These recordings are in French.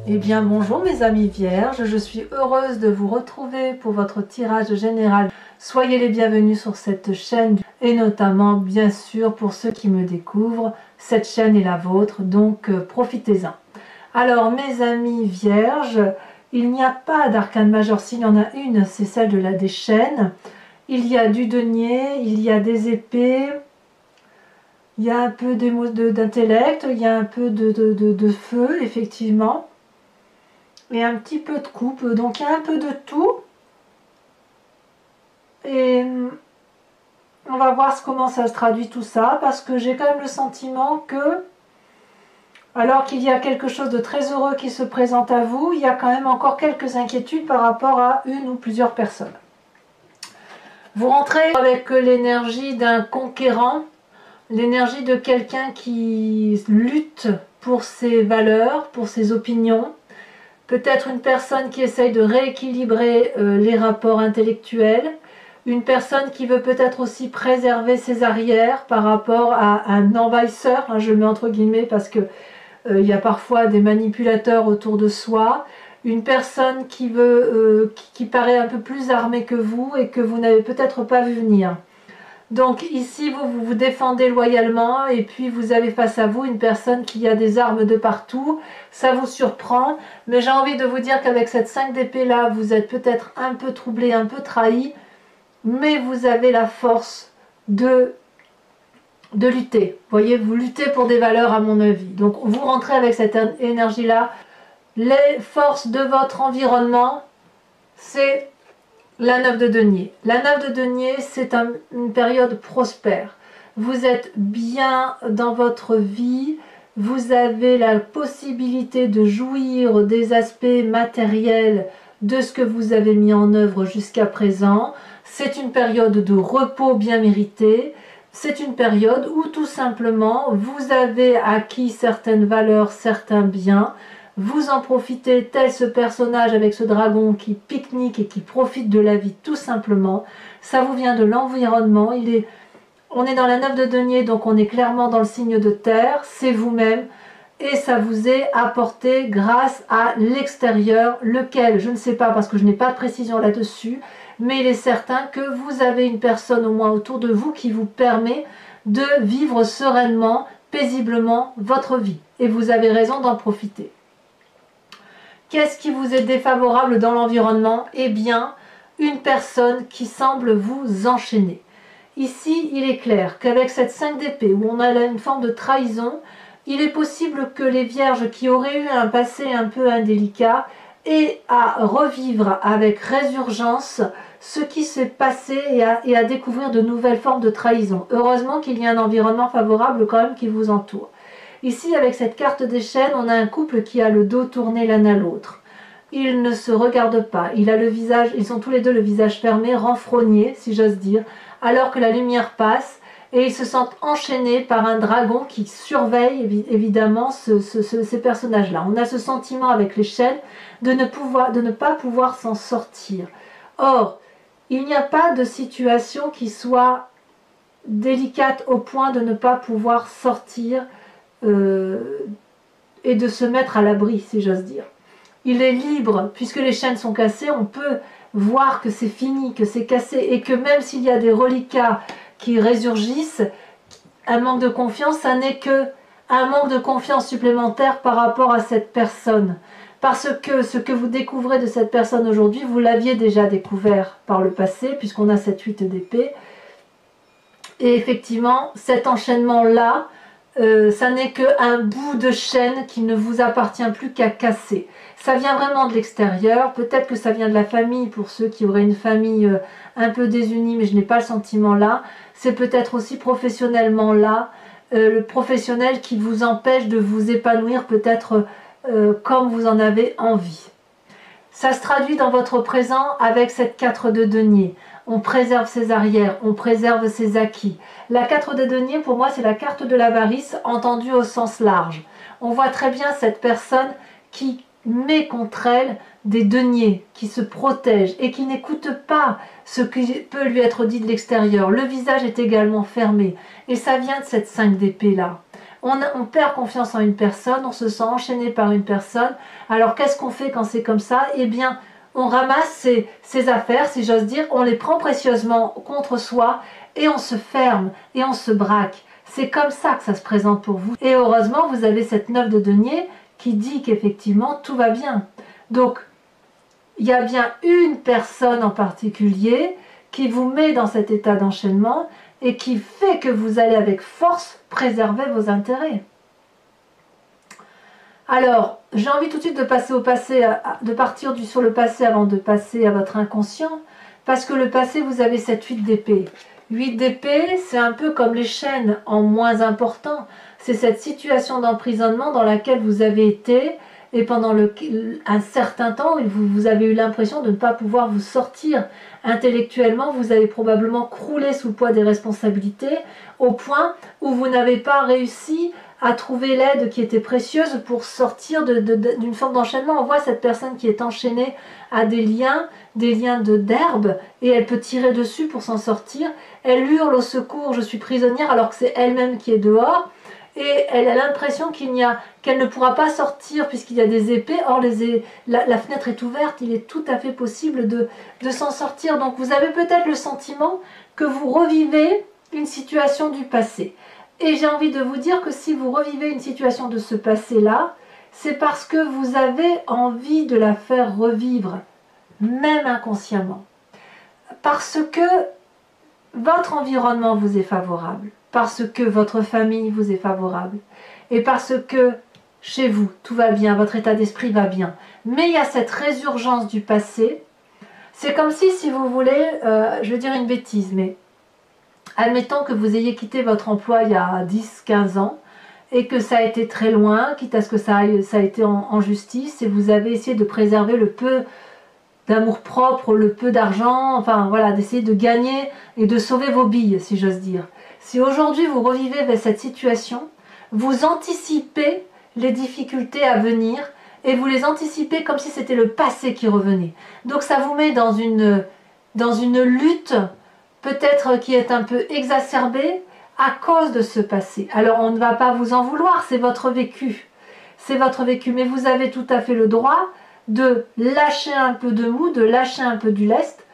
Eh bien bonjour mes amis vierges, je suis heureuse de vous retrouver pour votre tirage général. Soyez les bienvenus sur cette chaîne et notamment bien sûr pour ceux qui me découvrent, cette chaîne est la vôtre, donc profitez-en. Alors mes amis vierges, il n'y a pas d'arcane majeur, s'il y en a une, c'est celle de la déchaîne. Il y a du denier, il y a des épées, il y a un peu d'intellect, il y a un peu de feu effectivement. Et un petit peu de coupe, donc il y a un peu de tout. Et on va voir comment ça se traduit tout ça, parce que j'ai quand même le sentiment que, alors qu'il y a quelque chose de très heureux qui se présente à vous, il y a quand même encore quelques inquiétudes par rapport à une ou plusieurs personnes. Vous rentrez avec l'énergie d'un conquérant, l'énergie de quelqu'un qui lutte pour ses valeurs, pour ses opinions. Peut-être une personne qui essaye de rééquilibrer les rapports intellectuels, une personne qui veut peut-être aussi préserver ses arrières par rapport à un envahisseur, hein, je le mets entre guillemets parce que il y a parfois des manipulateurs autour de soi, une personne qui veut, qui paraît un peu plus armée que vous et que vous n'avez peut-être pas vu venir. Donc ici, vous vous défendez loyalement et puis vous avez face à vous une personne qui a des armes de partout. Ça vous surprend, mais j'ai envie de vous dire qu'avec cette 5 d'épée là, vous êtes peut-être un peu troublé, un peu trahi, mais vous avez la force de lutter. Vous voyez, vous luttez pour des valeurs à mon avis. Donc vous rentrez avec cette énergie là. Les forces de votre environnement, c'est la 9 de denier. La 9 de denier, c'est une période prospère. Vous êtes bien dans votre vie, vous avez la possibilité de jouir des aspects matériels de ce que vous avez mis en œuvre jusqu'à présent. C'est une période de repos bien mérité. C'est une période où tout simplement vous avez acquis certaines valeurs, certains biens. Vous en profitez tel ce personnage avec ce dragon qui pique-nique et qui profite de la vie tout simplement. Ça vous vient de l'environnement. On est dans la 9 de denier, donc on est clairement dans le signe de terre. C'est vous-même et ça vous est apporté grâce à l'extérieur, lequel, je ne sais pas parce que je n'ai pas de précision là-dessus, mais il est certain que vous avez une personne au moins autour de vous qui vous permet de vivre sereinement, paisiblement votre vie. Et vous avez raison d'en profiter. Qu'est-ce qui vous est défavorable dans l'environnement? Eh bien, une personne qui semble vous enchaîner. Ici, il est clair qu'avec cette 5 d'épée, où on a là une forme de trahison, il est possible que les vierges qui auraient eu un passé un peu indélicat aient à revivre avec résurgence ce qui s'est passé et à découvrir de nouvelles formes de trahison. Heureusement qu'il y a un environnement favorable quand même qui vous entoure. Ici, avec cette carte des chaînes, on a un couple qui a le dos tourné l'un à l'autre. Ils ne se regardent pas. Ils sont tous les deux le visage fermé, renfrognés, si j'ose dire, alors que la lumière passe et ils se sentent enchaînés par un dragon qui surveille évidemment ces personnages-là. On a ce sentiment avec les chaînes de ne pas pouvoir s'en sortir. Or, il n'y a pas de situation qui soit délicate au point de ne pas pouvoir sortir et de se mettre à l'abri, si j'ose dire. Il est libre, puisque les chaînes sont cassées, on peut voir que c'est fini, que c'est cassé, et que même s'il y a des reliquats qui résurgissent, un manque de confiance, ça n'est que un manque de confiance supplémentaire par rapport à cette personne. Parce que ce que vous découvrez de cette personne aujourd'hui, vous l'aviez déjà découvert par le passé, puisqu'on a cette 8 d'épée. Et effectivement, cet enchaînement-là, ça n'est qu'un bout de chaîne qui ne vous appartient plus qu'à casser. Ça vient vraiment de l'extérieur, peut-être que ça vient de la famille pour ceux qui auraient une famille un peu désunie, mais je n'ai pas le sentiment là. C'est peut-être aussi professionnellement là, le professionnel qui vous empêche de vous épanouir peut-être comme vous en avez envie. Ça se traduit dans votre présent avec cette 4 de denier. On préserve ses arrières, on préserve ses acquis. La 4 de denier, pour moi, c'est la carte de l'avarice, entendue au sens large. On voit très bien cette personne qui met contre elle des deniers, qui se protège et qui n'écoute pas ce qui peut lui être dit de l'extérieur. Le visage est également fermé. Et ça vient de cette 5 d'épée là. On perd confiance en une personne, on se sent enchaîné par une personne. Alors qu'est-ce qu'on fait quand c'est comme ça? Eh bien, on ramasse ses affaires, si j'ose dire, on les prend précieusement contre soi et on se ferme et on se braque. C'est comme ça que ça se présente pour vous. Et heureusement, vous avez cette 9 de denier qui dit qu'effectivement, tout va bien. Donc, il y a bien une personne en particulier qui vous met dans cet état d'enchaînement et qui fait que vous allez avec force préserver vos intérêts. Alors, j'ai envie tout de suite de passer au passé, de partir sur le passé avant de passer à votre inconscient, parce que le passé, vous avez cette 8 d'épée. 8 d'épée, c'est un peu comme les chaînes en moins important. C'est cette situation d'emprisonnement dans laquelle vous avez été, et pendant un certain temps, vous avez eu l'impression de ne pas pouvoir vous sortir. Intellectuellement, vous avez probablement croulé sous le poids des responsabilités, au point où vous n'avez pas réussi à trouver l'aide qui était précieuse pour sortir d'une forme d'enchaînement. On voit cette personne qui est enchaînée à des liens d'herbe, et elle peut tirer dessus pour s'en sortir. Elle hurle au secours, je suis prisonnière, alors que c'est elle-même qui est dehors. Et elle a l'impression qu'elle ne pourra pas sortir puisqu'il y a des épées. Or, la fenêtre est ouverte, il est tout à fait possible de s'en sortir. Donc, vous avez peut-être le sentiment que vous revivez une situation du passé. Et j'ai envie de vous dire que si vous revivez une situation de ce passé-là, c'est parce que vous avez envie de la faire revivre, même inconsciemment. Parce que votre environnement vous est favorable, parce que votre famille vous est favorable, et parce que chez vous, tout va bien, votre état d'esprit va bien. Mais il y a cette résurgence du passé. C'est comme si vous voulez, je vais dire une bêtise, mais admettons que vous ayez quitté votre emploi il y a 10-15 ans et que ça a été très loin, quitte à ce que ça a été en justice, et vous avez essayé de préserver le peu d'amour-propre, le peu d'argent, enfin voilà, d'essayer de gagner et de sauver vos billes, si j'ose dire. Si aujourd'hui vous revivez cette situation, vous anticipez les difficultés à venir et vous les anticipez comme si c'était le passé qui revenait. Donc ça vous met dans une lutte peut-être qui est un peu exacerbée à cause de ce passé. Alors on ne va pas vous en vouloir, c'est votre vécu. C'est votre vécu, mais vous avez tout à fait le droit de lâcher un peu de mou, de lâcher un peu du lest,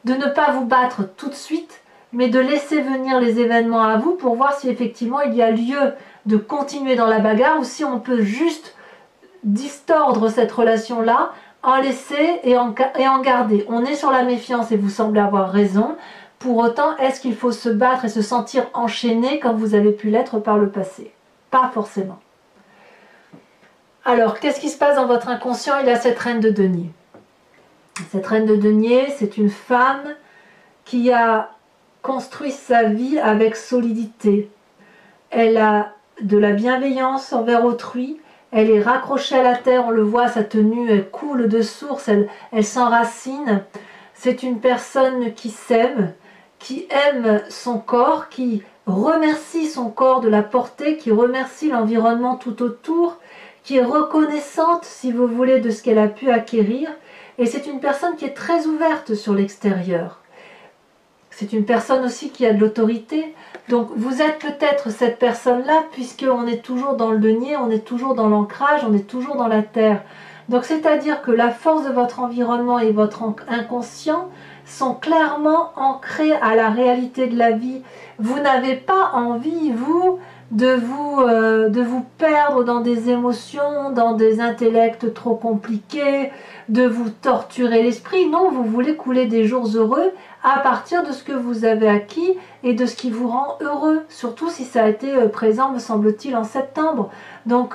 de ne pas vous battre tout de suite, mais de laisser venir les événements à vous pour voir si effectivement il y a lieu de continuer dans la bagarre ou si on peut juste distordre cette relation-là, en laisser et en garder. On est sur la méfiance et vous semblez avoir raison. Pour autant, est-ce qu'il faut se battre et se sentir enchaîné comme vous avez pu l'être par le passé? Pas forcément. Alors, qu'est-ce qui se passe dans votre inconscient? Il y a cette reine de denier. Cette reine de denier, c'est une femme qui a construit sa vie avec solidité. Elle a de la bienveillance envers autrui. Elle est raccrochée à la terre, on le voit, sa tenue, elle coule de source, elle s'enracine. C'est une personne qui s'aime, qui aime son corps, qui remercie son corps de la portée, qui remercie l'environnement tout autour, qui est reconnaissante, si vous voulez, de ce qu'elle a pu acquérir. Et c'est une personne qui est très ouverte sur l'extérieur. C'est une personne aussi qui a de l'autorité. Donc vous êtes peut-être cette personne-là, puisqu'on est toujours dans le denier, on est toujours dans l'ancrage, on est toujours dans la terre. Donc c'est-à-dire que la force de votre environnement et votre inconscient sont clairement ancrés à la réalité de la vie. Vous n'avez pas envie, vous, de vous perdre dans des émotions, dans des intellects trop compliqués, de vous torturer l'esprit. Non, vous voulez couler des jours heureux à partir de ce que vous avez acquis et de ce qui vous rend heureux, surtout si ça a été présent, me semble-t-il, en septembre. Donc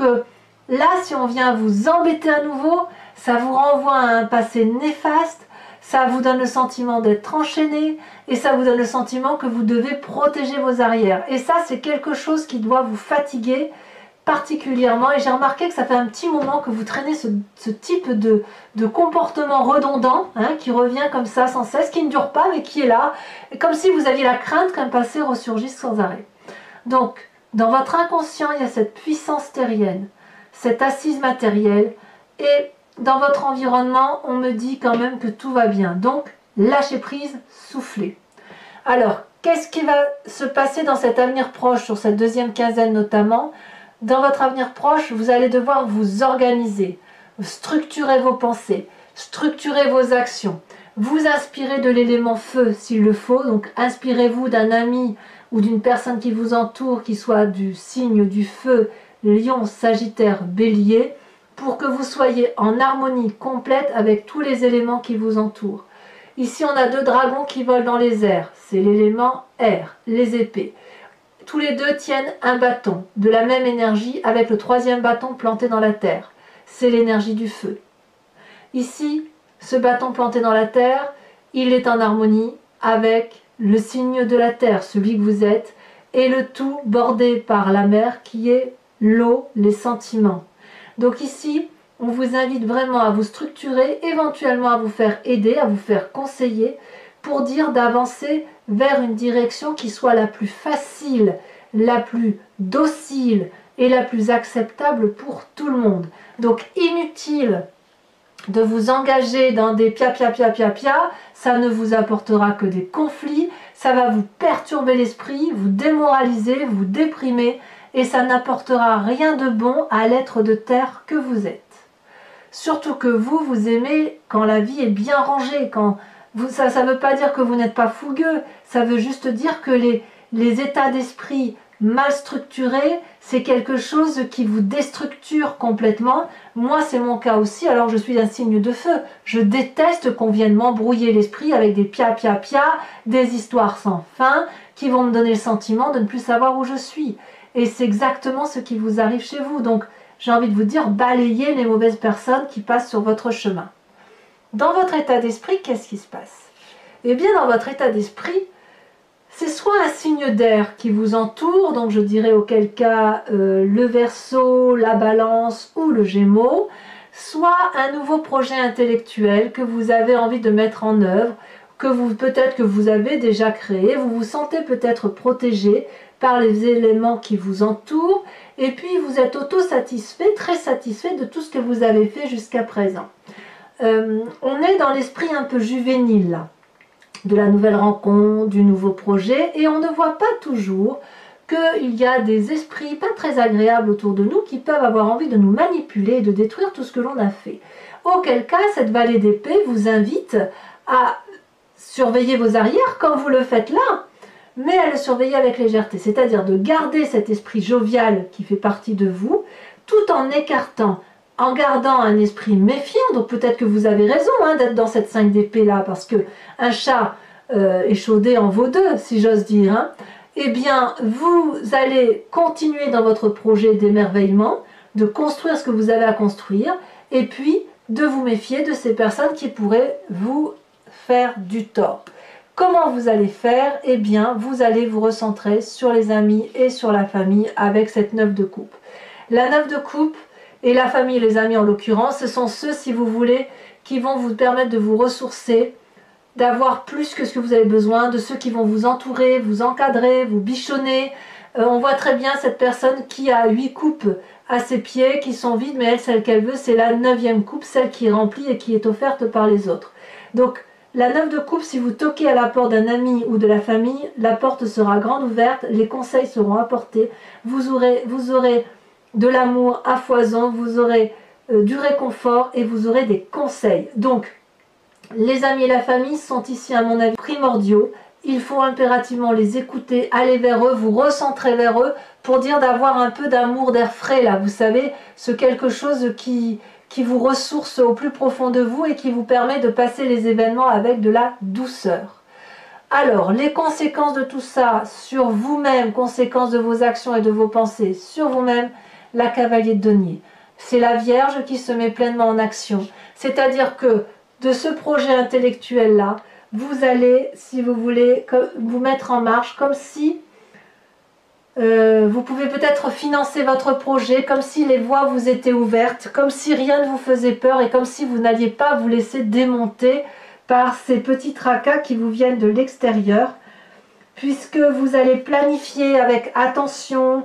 là, si on vient vous embêter à nouveau, ça vous renvoie à un passé néfaste, ça vous donne le sentiment d'être enchaîné et ça vous donne le sentiment que vous devez protéger vos arrières. Et ça, c'est quelque chose qui doit vous fatiguer particulièrement. Et j'ai remarqué que ça fait un petit moment que vous traînez ce type de comportement redondant, hein, qui revient comme ça sans cesse, qui ne dure pas mais qui est là, comme si vous aviez la crainte qu'un passé ressurgisse sans arrêt. Donc, dans votre inconscient, il y a cette puissance terrienne, cette assise matérielle, et dans votre environnement, on me dit quand même que tout va bien. Donc, lâchez prise, soufflez. Alors, qu'est-ce qui va se passer dans cet avenir proche, sur cette deuxième quinzaine notamment? Dans votre avenir proche, vous allez devoir vous organiser, structurer vos pensées, structurer vos actions, vous inspirer de l'élément feu s'il le faut, donc inspirez-vous d'un ami ou d'une personne qui vous entoure qui soit du signe du feu, Lion, Sagittaire, Bélier, pour que vous soyez en harmonie complète avec tous les éléments qui vous entourent. Ici, on a deux dragons qui volent dans les airs, c'est l'élément air, les épées. Tous les deux tiennent un bâton de la même énergie avec le troisième bâton planté dans la terre. C'est l'énergie du feu. Ici, ce bâton planté dans la terre, il est en harmonie avec le signe de la terre, celui que vous êtes, et le tout bordé par la mer qui est l'eau, les sentiments. Donc ici, on vous invite vraiment à vous structurer, éventuellement à vous faire aider, à vous faire conseiller, pour dire d'avancer vers une direction qui soit la plus facile, la plus docile et la plus acceptable pour tout le monde. Donc inutile de vous engager dans des pia, ça ne vous apportera que des conflits, ça va vous perturber l'esprit, vous démoraliser, vous déprimer, et ça n'apportera rien de bon à l'être de terre que vous êtes. Surtout que vous aimez quand la vie est bien rangée, ça ne veut pas dire que vous n'êtes pas fougueux, ça veut juste dire que les états d'esprit mal structurés, c'est quelque chose qui vous déstructure complètement. Moi, c'est mon cas aussi, alors je suis un signe de feu. Je déteste qu'on vienne m'embrouiller l'esprit avec des pia, des histoires sans fin, qui vont me donner le sentiment de ne plus savoir où je suis. Et c'est exactement ce qui vous arrive chez vous. Donc, j'ai envie de vous dire, balayez les mauvaises personnes qui passent sur votre chemin. Dans votre état d'esprit, qu'est-ce qui se passe? Eh bien, dans votre état d'esprit, c'est soit un signe d'air qui vous entoure, donc je dirais auquel cas le Verseau, la Balance ou le Gémeaux, soit un nouveau projet intellectuel que vous avez envie de mettre en œuvre, peut-être que vous avez déjà créé, vous vous sentez peut-être protégé par les éléments qui vous entourent, et puis vous êtes auto-satisfait, très satisfait de tout ce que vous avez fait jusqu'à présent. On est dans l'esprit un peu juvénile là, de la nouvelle rencontre, du nouveau projet, et on ne voit pas toujours qu'il y a des esprits pas très agréables autour de nous qui peuvent avoir envie de nous manipuler et de détruire tout ce que l'on a fait. Auquel cas, cette vallée d'épée vous invite à surveiller vos arrières comme vous le faites là, mais à le surveiller avec légèreté, c'est-à-dire de garder cet esprit jovial qui fait partie de vous, tout en gardant un esprit méfiant. Donc peut-être que vous avez raison d'être dans cette 5 d'épée là, parce que un chat échaudé en vaut deux, si j'ose dire. Eh bien, vous allez continuer dans votre projet d'émerveillement, de construire ce que vous avez à construire, et puis de vous méfier de ces personnes qui pourraient vous faire du tort. Comment vous allez faire? Eh bien, vous allez vous recentrer sur les amis et sur la famille avec cette 9 de coupe. La 9 de coupe et la famille, les amis en l'occurrence, ce sont ceux, si vous voulez, qui vont vous permettre de vous ressourcer, d'avoir plus que ce que vous avez besoin, de ceux qui vont vous entourer, vous encadrer, vous bichonner. On voit très bien cette personne qui a 8 coupes à ses pieds, qui sont vides, mais elle, celle qu'elle veut, c'est la 9e coupe, celle qui est remplie et qui est offerte par les autres. Donc, la 9 de coupe, si vous toquez à la porte d'un ami ou de la famille, la porte sera grande ouverte, les conseils seront apportés, vous aurez de l'amour à foison, vous aurez du réconfort et vous aurez des conseils. Donc, les amis et la famille sont ici, à mon avis, primordiaux. Il faut impérativement les écouter, aller vers eux, vous recentrer vers eux pour dire d'avoir un peu d'amour, d'air frais là, vous savez, ce quelque chose qui vous ressource au plus profond de vous et qui vous permet de passer les événements avec de la douceur. Alors, les conséquences de tout ça sur vous-même, conséquences de vos actions et de vos pensées sur vous-même, la cavalier de denier. C'est la Vierge qui se met pleinement en action. C'est-à-dire que de ce projet intellectuel-là, vous allez, si vous voulez, vous mettre en marche comme si vous pouvez peut-être financer votre projet, comme si les voies vous étaient ouvertes, comme si rien ne vous faisait peur et comme si vous n'alliez pas vous laisser démonter par ces petits tracas qui vous viennent de l'extérieur, puisque vous allez planifier avec attention,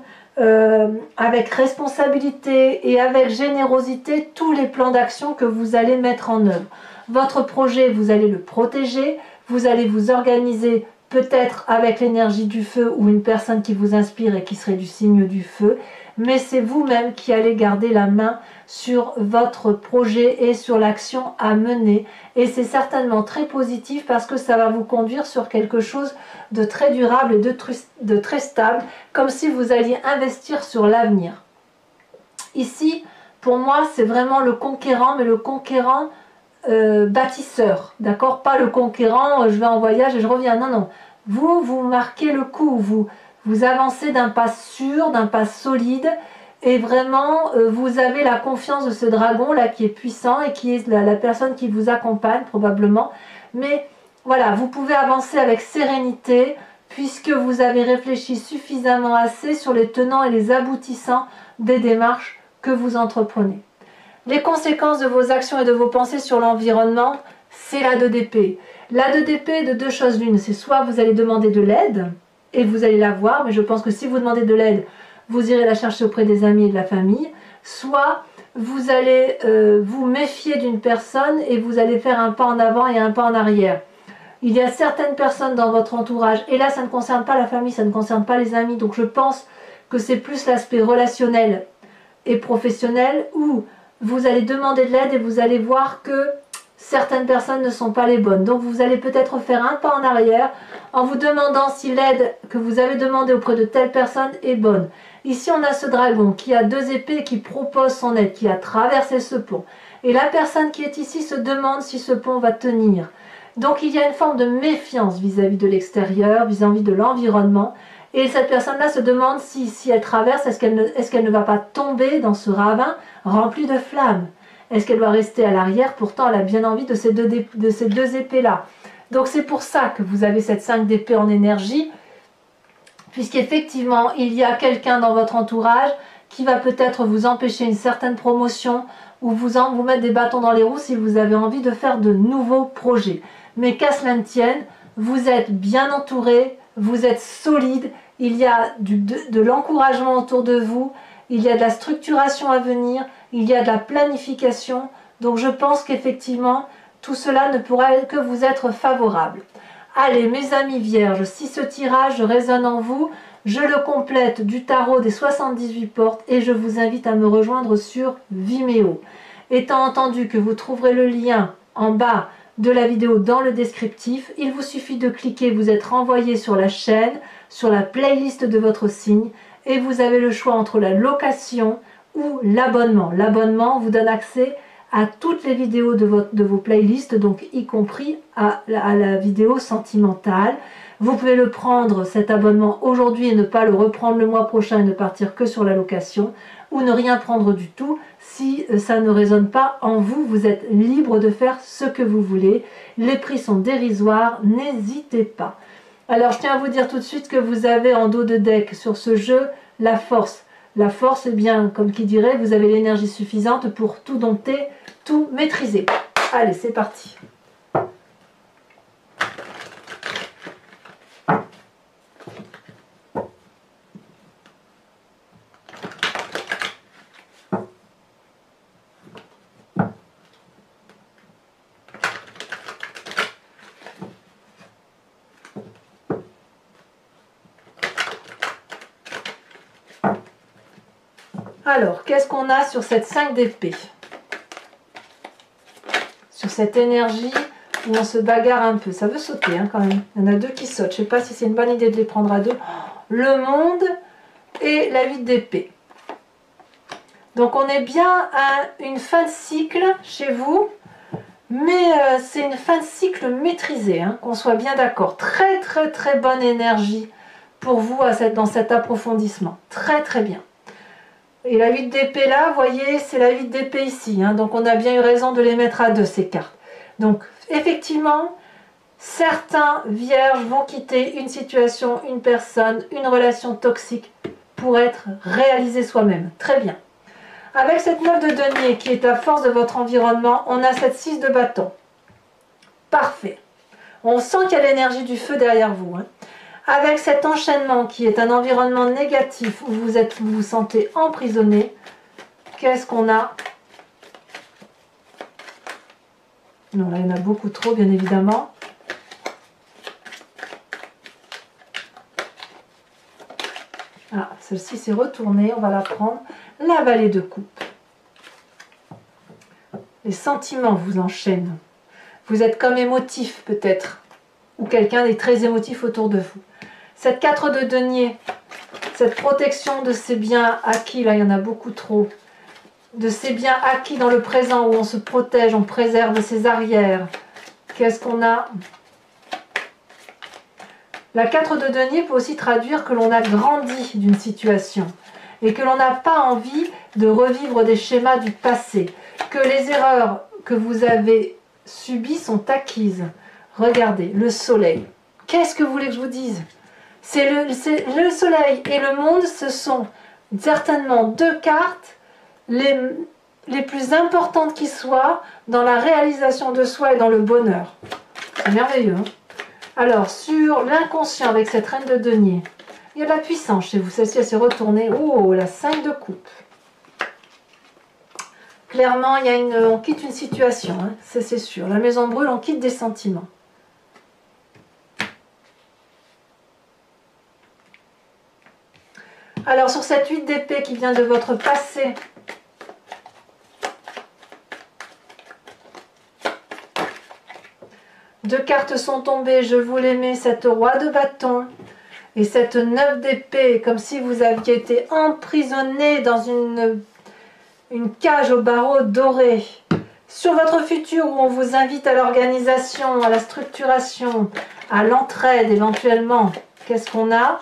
avec responsabilité et avec générosité tous les plans d'action que vous allez mettre en œuvre. Votre projet, vous allez le protéger, vous allez vous organiser peut-être avec l'énergie du feu ou une personne qui vous inspire et qui serait du signe du feu, mais c'est vous-même qui allez garder la main sur votre projet et sur l'action à mener. Et c'est certainement très positif parce que ça va vous conduire sur quelque chose de très durable et de très stable, comme si vous alliez investir sur l'avenir. Ici, pour moi, c'est vraiment le conquérant, mais le conquérant bâtisseur, d'accord? Pas le conquérant, je vais en voyage et je reviens. Non, non. Vous marquez le coup, vous avancez d'un pas sûr, d'un pas solide, et vraiment, vous avez la confiance de ce dragon-là qui est puissant et qui est la personne qui vous accompagne probablement. Mais voilà, vous pouvez avancer avec sérénité, puisque vous avez réfléchi suffisamment assez sur les tenants et les aboutissants des démarches que vous entreprenez. Les conséquences de vos actions et de vos pensées sur l'environnement, c'est la 2 d'épée. La 2 d'épée est de deux choses l'une, c'est soit vous allez demander de l'aide, et vous allez l'avoir, mais je pense que si vous demandez de l'aide, vous irez la chercher auprès des amis et de la famille, soit vous allez vous méfier d'une personne et vous allez faire un pas en avant et un pas en arrière. Il y a certaines personnes dans votre entourage, et là ça ne concerne pas la famille, ça ne concerne pas les amis, donc je pense que c'est plus l'aspect relationnel et professionnel où vous allez demander de l'aide et vous allez voir que certaines personnes ne sont pas les bonnes. Donc vous allez peut-être faire un pas en arrière en vous demandant si l'aide que vous avez demandée auprès de telle personne est bonne. Ici on a ce dragon qui a 2 épées et qui propose son aide, qui a traversé ce pont. Et la personne qui est ici se demande si ce pont va tenir. Donc il y a une forme de méfiance vis-à-vis de l'extérieur, vis-à-vis de l'environnement. Et cette personne-là se demande si elle traverse, est-ce qu'elle ne va pas tomber dans ce ravin rempli de flammes? Est-ce qu'elle va rester à l'arrière? Pourtant, elle a bien envie de ces deux épées-là. Donc c'est pour ça que vous avez cette 5 d'épée en énergie, puisqu'effectivement, il y a quelqu'un dans votre entourage qui va peut-être vous empêcher une certaine promotion ou vous mettre des bâtons dans les roues si vous avez envie de faire de nouveaux projets. Mais qu'à cela ne tienne, vous êtes bien entouré, vous êtes solide, il y a de l'encouragement autour de vous, il y a de la structuration à venir, il y a de la planification. Donc je pense qu'effectivement, tout cela ne pourra que vous être favorable. Allez, mes amis vierges, si ce tirage résonne en vous, je le complète du tarot des 78 portes et je vous invite à me rejoindre sur Vimeo. Étant entendu que vous trouverez le lien en bas de la vidéo dans le descriptif, il vous suffit de cliquer, vous êtes renvoyé sur la chaîne, sur la playlist de votre signe et vous avez le choix entre la location ou l'abonnement. L'abonnement vous donne accès à toutes les vidéos de vos playlists, donc y compris à la vidéo sentimentale. Vous pouvez le prendre, cet abonnement, aujourd'hui et ne pas le reprendre le mois prochain et ne partir que sur la location, ou ne rien prendre du tout. Si ça ne résonne pas en vous, vous êtes libre de faire ce que vous voulez. Les prix sont dérisoires, n'hésitez pas. Alors je tiens à vous dire tout de suite que vous avez en dos de deck sur ce jeu la force. La force, eh bien, comme qui dirait, vous avez l'énergie suffisante pour tout dompter, tout maîtriser. Allez, c'est parti. Alors, qu'est-ce qu'on a sur cette 5 d'épée? Sur cette énergie où on se bagarre un peu. Ça veut sauter hein, quand même. Il y en a 2 qui sautent. Je ne sais pas si c'est une bonne idée de les prendre à 2. Le monde et la 8 d'épée. Donc on est bien à une fin de cycle chez vous. Mais c'est une fin de cycle maîtrisée. Hein, qu'on soit bien d'accord. Très très très bonne énergie pour vous dans cet approfondissement. Très très bien. Et la 8 d'épée là, vous voyez, c'est la 8 d'épée ici. Hein, donc on a bien eu raison de les mettre à 2 ces cartes. Donc effectivement, certains vierges vont quitter une situation, une personne, une relation toxique pour être réalisé soi-même. Très bien. Avec cette 9 de denier qui est à force de votre environnement, on a cette 6 de bâton. Parfait. On sent qu'il y a l'énergie du feu derrière vous. Hein. Avec cet enchaînement qui est un environnement négatif où vous vous sentez emprisonné, qu'est-ce qu'on a? Non, là il y en a beaucoup trop bien évidemment. celle-ci s'est retournée, on va la prendre. La Vallée de coupe. Les sentiments vous enchaînent. Vous êtes comme émotif peut-être, ou quelqu'un est très émotif autour de vous. Cette 4 de denier, cette protection de ces biens acquis, là il y en a beaucoup trop, de ces biens acquis dans le présent où on se protège, on préserve ses arrières. Qu'est-ce qu'on a? La 4 de denier peut aussi traduire que l'on a grandi d'une situation et que l'on n'a pas envie de revivre des schémas du passé, que les erreurs que vous avez subies sont acquises. Regardez, le soleil. Qu'est-ce que vous voulez que je vous dise? C'est le soleil et le monde, ce sont certainement deux cartes les plus importantes qui soient dans la réalisation de soi et dans le bonheur. C'est merveilleux, hein? Alors, sur l'inconscient avec cette reine de denier, il y a de la puissance chez vous. Celle-ci, elle s'est retournée. Oh, la 5 de coupe. Clairement, on quitte une situation, hein, c'est sûr. La maison brûle, on quitte des sentiments. Alors, sur cette 8 d'épée qui vient de votre passé, deux cartes sont tombées, je vous les mets, cette roi de bâton et cette 9 d'épée, comme si vous aviez été emprisonné dans une cage au barreau doré. Sur votre futur où on vous invite à l'organisation, à la structuration, à l'entraide éventuellement, qu'est-ce qu'on a?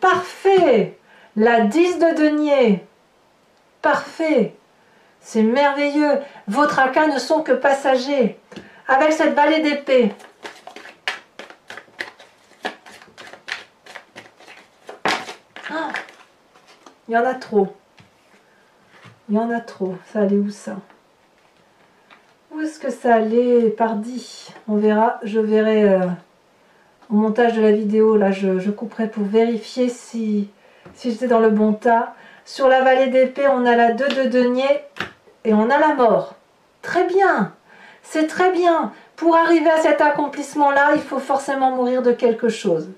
Parfait! La 10 de denier. Parfait! C'est merveilleux. Vos tracas ne sont que passagers. Avec cette vallée d'épée. Ah, il y en a trop. Il y en a trop. Ça allait où ça? Où est-ce que ça allait, pardi? On verra. Je verrai au montage de la vidéo. Là, je couperai pour vérifier si j'étais dans le bon tas. Sur la vallée d'épée, on a la 2 de denier. Et on a la mort. Très bien. C'est très bien. Pour arriver à cet accomplissement-là, il faut forcément mourir de quelque chose.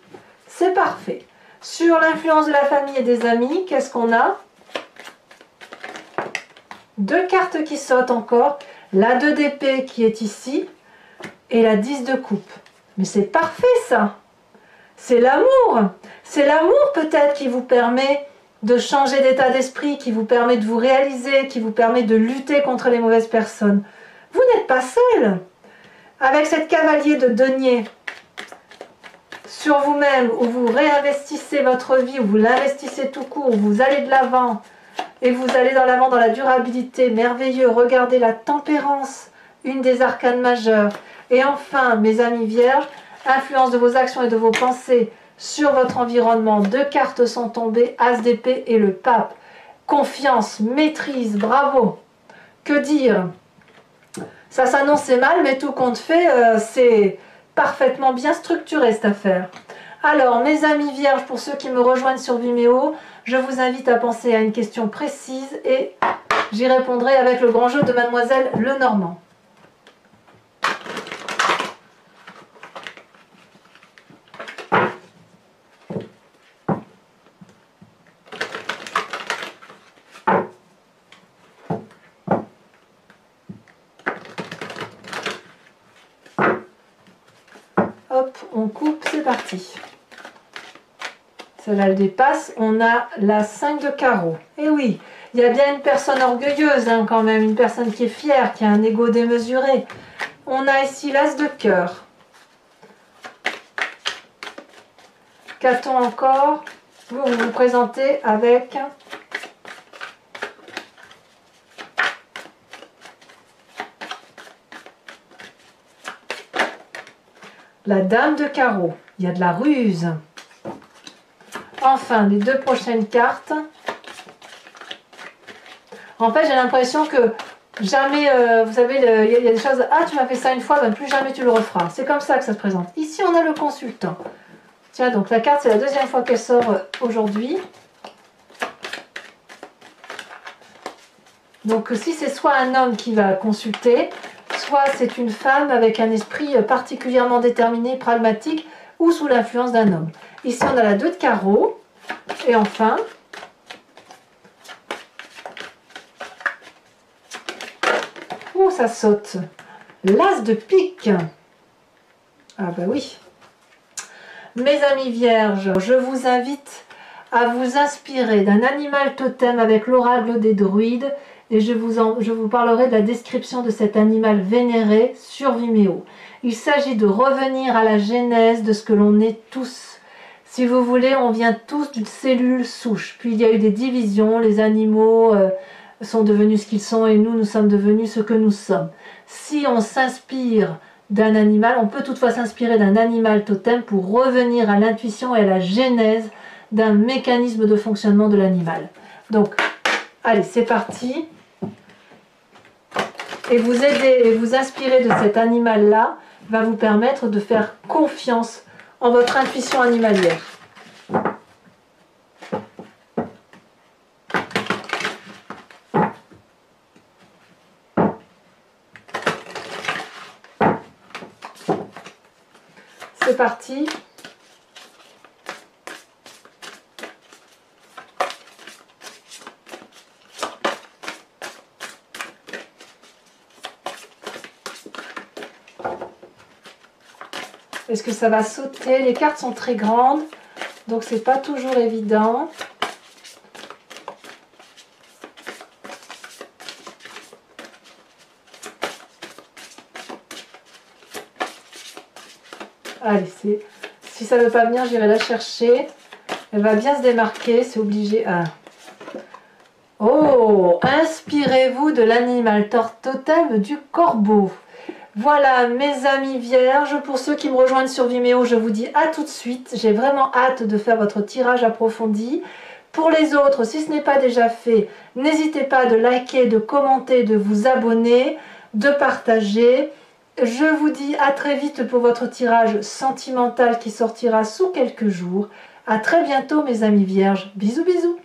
C'est parfait. Sur l'influence de la famille et des amis, qu'est-ce qu'on a? Deux cartes qui sautent encore. La 2 d'épée qui est ici. Et la 10 de coupe. Mais c'est parfait ça. C'est l'amour. C'est l'amour peut-être qui vous permet de changer d'état d'esprit, qui vous permet de vous réaliser, qui vous permet de lutter contre les mauvaises personnes. Vous n'êtes pas seul. Avec cette cavalier de denier sur vous-même, où vous réinvestissez votre vie, où vous l'investissez tout court, où vous allez de l'avant, et vous allez dans l'avant dans la durabilité, merveilleux. Regardez la tempérance, une des arcanes majeures. Et enfin, mes amis vierges, influence de vos actions et de vos pensées sur votre environnement. Deux cartes sont tombées, As d'épée et le pape. Confiance, maîtrise, bravo. Que dire? Ça s'annonçait mal, mais tout compte fait, c'est parfaitement bien structuré cette affaire. Alors, mes amis vierges, pour ceux qui me rejoignent sur Vimeo, je vous invite à penser à une question précise et j'y répondrai avec le grand jeu de Mademoiselle Lenormand. Hop, on coupe, c'est parti. Celle-là, elle dépasse. On a la 5 de carreau. Et oui, il y a bien une personne orgueilleuse hein, quand même, une personne qui est fière, qui a un ego démesuré. On a ici l'As de cœur. Qu'a-t-on encore? Vous vous présentez avec la Dame de carreau. Il y a de la ruse. Enfin, les deux prochaines cartes. En fait, j'ai l'impression que jamais, vous savez, il y a des choses, ah tu m'as fait ça une fois, ben plus jamais tu le referas. C'est comme ça que ça se présente. Ici, on a le consultant. Tiens, donc la carte, c'est la deuxième fois qu'elle sort aujourd'hui. Donc si c'est soit un homme qui va consulter, soit c'est une femme avec un esprit particulièrement déterminé, pragmatique, ou sous l'influence d'un homme. Ici, on a la 2 de carreau. Et enfin, oh, ça saute. L'as de pique. Ah bah oui. Mes amis vierges, je vous invite à vous inspirer d'un animal totem avec l'oracle des druides et je vous parlerai de la description de cet animal vénéré sur Vimeo. Il s'agit de revenir à la genèse de ce que l'on est tous. Si vous voulez, on vient tous d'une cellule souche. Puis il y a eu des divisions, les animaux sont devenus ce qu'ils sont et nous sommes devenus ce que nous sommes. Si on s'inspire d'un animal, on peut toutefois s'inspirer d'un animal totem pour revenir à l'intuition et à la genèse d'un mécanisme de fonctionnement de l'animal. Donc, allez, c'est parti. Et vous aider et vous inspirer de cet animal-là va vous permettre de faire confiance en votre intuition animalière. C'est parti. Est-ce que ça va sauter? Les cartes sont très grandes, donc c'est pas toujours évident. Allez, si ça ne veut pas venir, j'irai la chercher. Elle va bien se démarquer, c'est obligé. Ah. Oh, inspirez-vous de l'animal totem du corbeau. Voilà mes amis vierges, pour ceux qui me rejoignent sur Vimeo, je vous dis à tout de suite. J'ai vraiment hâte de faire votre tirage approfondi. Pour les autres, si ce n'est pas déjà fait, n'hésitez pas de liker, de commenter, de vous abonner, de partager. Je vous dis à très vite pour votre tirage sentimental qui sortira sous quelques jours. À très bientôt mes amis vierges. Bisous bisous.